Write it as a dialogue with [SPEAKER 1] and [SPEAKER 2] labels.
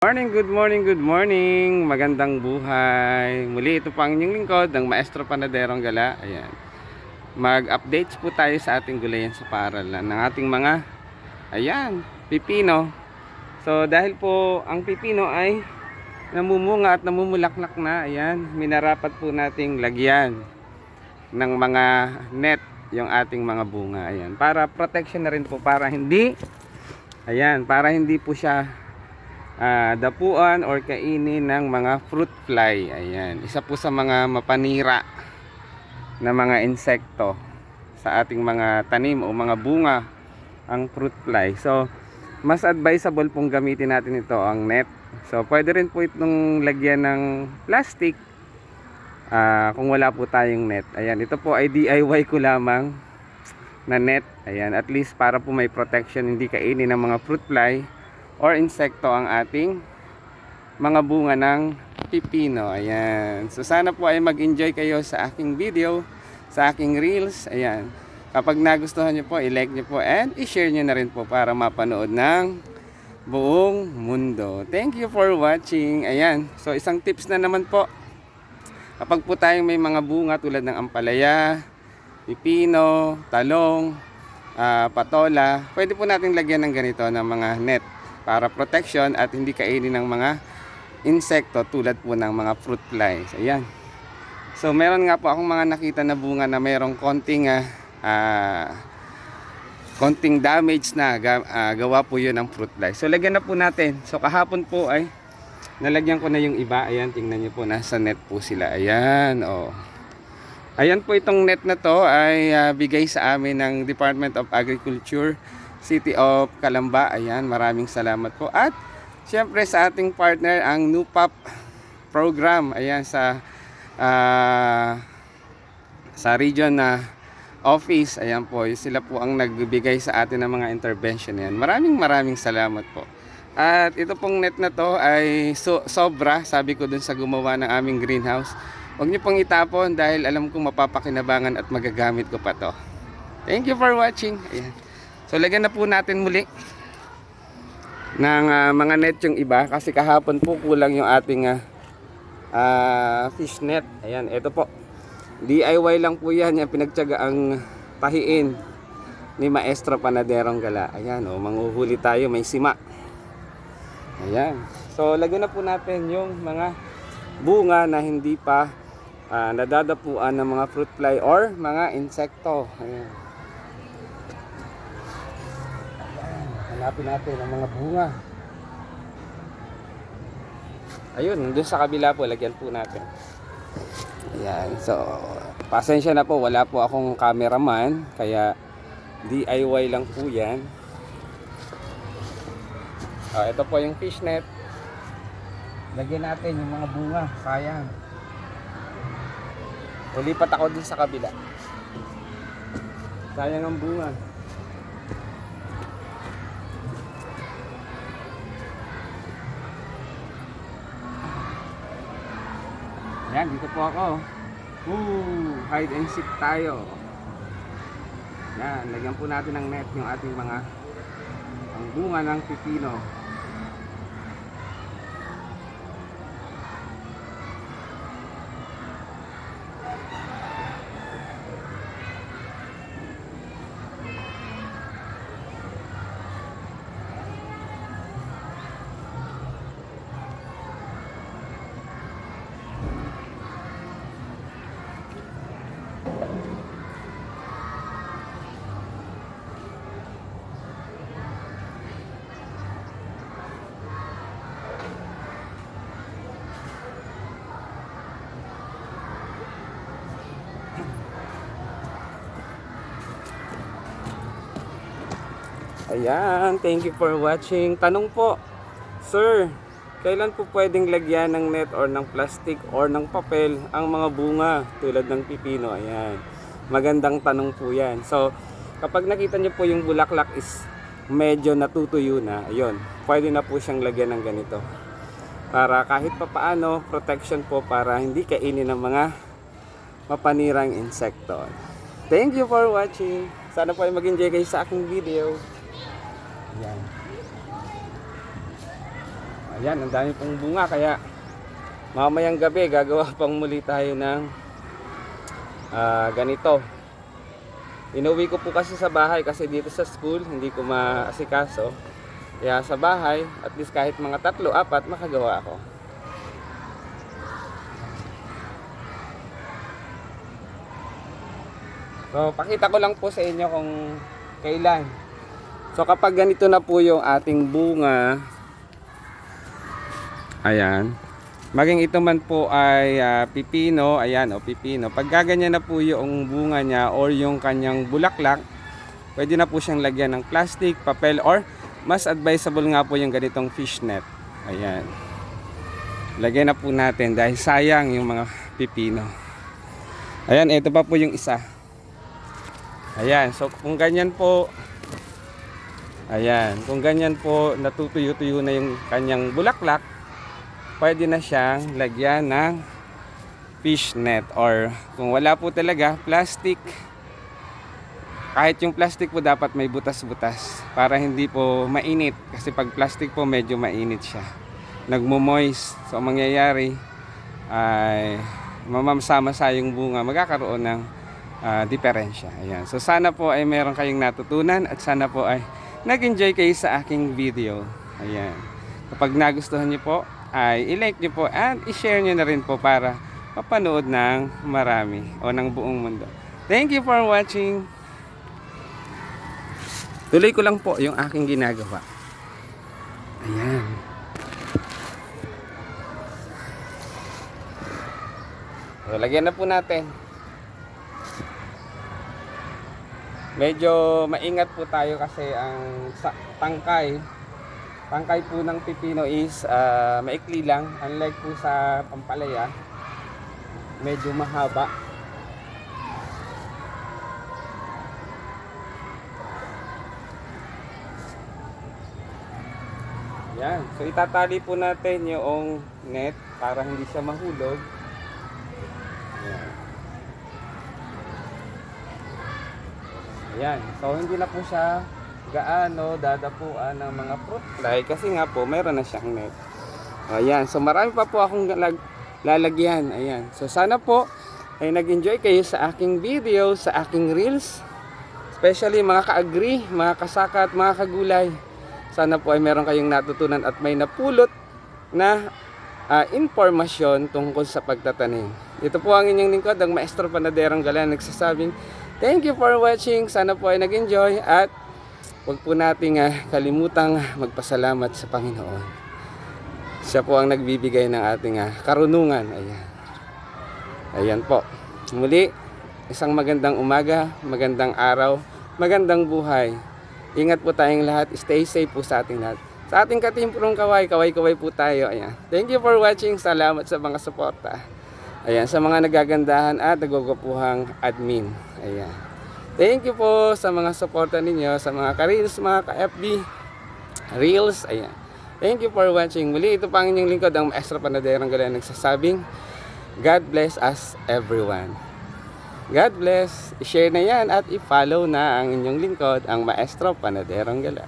[SPEAKER 1] Morning, good morning, good morning. Magandang buhay. Muli ito po ang inyong lingkod, ng Maestro Panaderong Gala. Ayan. Mag-updates po tayo sa ating gulayan sa paaralan ng ating mga, ayan, pipino. So dahil po ang pipino ay namumunga at namumulaklak na, ayan, minarapat po nating lagyan ng mga net yung ating mga bunga. Ayan, para protection na rin po, para hindi, ayan, para hindi po siya dapuan or kainin ng mga fruit fly. Ayan, isa po sa mga mapanira na mga insekto sa ating mga tanim o mga bunga ang fruit fly. So mas advisable pong gamitin natin ito, ang net. So pwede rin po itong lagyan ng plastic kung wala po tayong net. Ayan, ito po ay DIY ko lamang na net. Ayan, at least para po may protection, hindi kainin ng mga fruit fly or insekto ang ating mga bunga ng pipino. Ayan. So sana po ay mag-enjoy kayo sa aking video, sa aking reels. Ayan. Kapag nagustuhan nyo po, i-like nyo po and i-share nyo na rin po para mapanood ng buong mundo. Thank you for watching. Ayan. So isang tips na naman po. Kapag po tayong may mga bunga tulad ng ampalaya, pipino, talong, patola, pwede po natin lagyan ng ganito ng mga net para protection at hindi kainin ng mga insekto tulad po ng mga fruit flies. Ayan. So meron nga po akong mga nakita na bunga na mayroong konting damage na gawa po yun ng fruit fly. So lagyan na po natin. So kahapon po ay nalagyan ko na yung iba. Ayan, tingnan nyo po, nasa net po sila. Ayan, oh. Ayan po, itong net na to ay bigay sa amin ng Department of Agriculture, City of Calamba. Ayan, maraming salamat po. At siyempre sa ating partner, ang NUPAP program. Ayan, sa region na office. Ayan po, sila po ang nagbibigay sa atin ng mga intervention. Ayan, maraming salamat po. At ito pong net na to ay sobra, sabi ko dun sa gumawa ng aming greenhouse. Huwag nyo pong itapon dahil alam kong mapapakinabangan at magagamit ko pa to. Thank you for watching. Ayan. So lagyan na po natin muli ng mga net yung iba kasi kahapon po kulang yung ating fish net. Ayan, ito po. DIY lang po yan, yung pinagtiyagaang tahiin ni Maestro Panaderong Gala. Ayan, manghuhuli tayo, may sima. Ayan. So lagyan na po natin yung mga bunga na hindi pa nadadapuan ng mga fruit fly or mga insekto. Ayan. Hanapin natin ang mga bunga. Ayun, doon sa kabila po, lagyan po natin. Ayan, so pasensya na po, wala po akong cameraman, kaya DIY lang po yan. Ito po yung fish net. Lagyan natin yung mga bunga, sayang. Ulipat ako dun sa kabila. Sayang ang bunga. Ayan, dito po ako. Hide and seek tayo. Ayan, lagyan po natin ng net yung ating mga ang bunga ng pipino. Ayan, thank you for watching. Tanong po, sir, kailan po pwedeng lagyan ng net or ng plastic or ng papel ang mga bunga tulad ng pipino? Ayan, magandang tanong po yan. So, kapag nakita nyo po yung bulaklak is medyo natutuyo na, ayun, pwede na po siyang lagyan ng ganito. Para kahit papaano, protection po para hindi kainin ng mga mapanirang insekto. Thank you for watching. Sana po ay mag-enjoy kayo sa aking video. Ayan. Ayan, ang dami pong bunga, kaya mamayang gabi gagawa pang muli tayo ng ganito. Inuwi ko po kasi sa bahay kasi dito sa school hindi ko maasikaso. Kaya sa bahay, at least kahit mga 3-4 makagawa ako. So, pakita ko lang po sa inyo kung kailan. So, kapag ganito na po yung ating bunga, ayan. Maging ito man po ay pipino, ayan o pipino. Pag gaganyan na po yung bunga niya or yung kanyang bulaklak, pwede na po siyang lagyan ng plastic, papel, or mas advisable nga po yung ganitong fishnet. Ayan. Lagyan na po natin dahil sayang yung mga pipino. Ayan, ito pa po yung isa. Ayan, so kung ganyan po, ayan, kung ganyan po natutuyo-tuyo na yung kanyang bulaklak, pwede na siyang lagyan ng fish net, or kung wala po talaga, plastic. Kahit yung plastic po dapat may butas-butas para hindi po mainit, kasi pag plastic po medyo mainit siya, nagmo-moist. So ang mangyayari ay mamamasa-masa yung bunga, magkakaroon ng diferensya. Ayan. So sana po ay meron kayong natutunan at sana po ay nag-enjoy kayo sa aking video. Ayan. Kapag nagustuhan niyo po, ay i-like niyo po at i-share niyo na rin po para mapanood ng marami o ng buong mundo. Thank you for watching. Tuloy ko lang po yung aking ginagawa. Ayan. So, lagyan na po natin. Medyo maingat po tayo kasi ang tangkay po ng pipino is maikli lang, unlike po sa pampalaya medyo mahaba. Yan, so itatali po natin yung net para hindi siya mahulog. Yan. Ayan, so hindi na po siya gaano dadapuan ng mga fruit fly kasi nga po meron na siyang net. Ayan, so marami pa po akong lalagyan. Ayan, so sana po ay nag-enjoy kayo sa aking video, sa aking reels, especially mga ka-agri, mga kasaka at mga kagulay. Sana po ay meron kayong natutunan at may napulot na informasyon tungkol sa pagtatanim. Ito po ang inyong lingkod, ang Maestro Panaderong Gala, nagsasabing thank you for watching. Sana po ay nag-enjoy at huwag po nating kalimutang magpasalamat sa Panginoon. Siya po ang nagbibigay ng ating karunungan. Ayan. Ayan po. Muli, isang magandang umaga, magandang araw, magandang buhay. Ingat po tayong lahat. Stay safe po sa ating lahat. Sa ating katimpurong kaway po tayo. Ayan. Thank you for watching. Salamat sa mga suporta. Ayan, sa mga nagagandahan at nagugwapuhang admin. Ayan. Thank you po sa mga suporta ninyo, sa mga ka-reels, mga ka-FB reels. Ayan. Thank you for watching. Muli, ito pa ang inyong lingkod, ang Maestro Panaderong Gala, nagsasabing God bless us everyone. God bless. I-share na yan at i-follow na ang inyong lingkod, ang Maestro Panaderong Gala.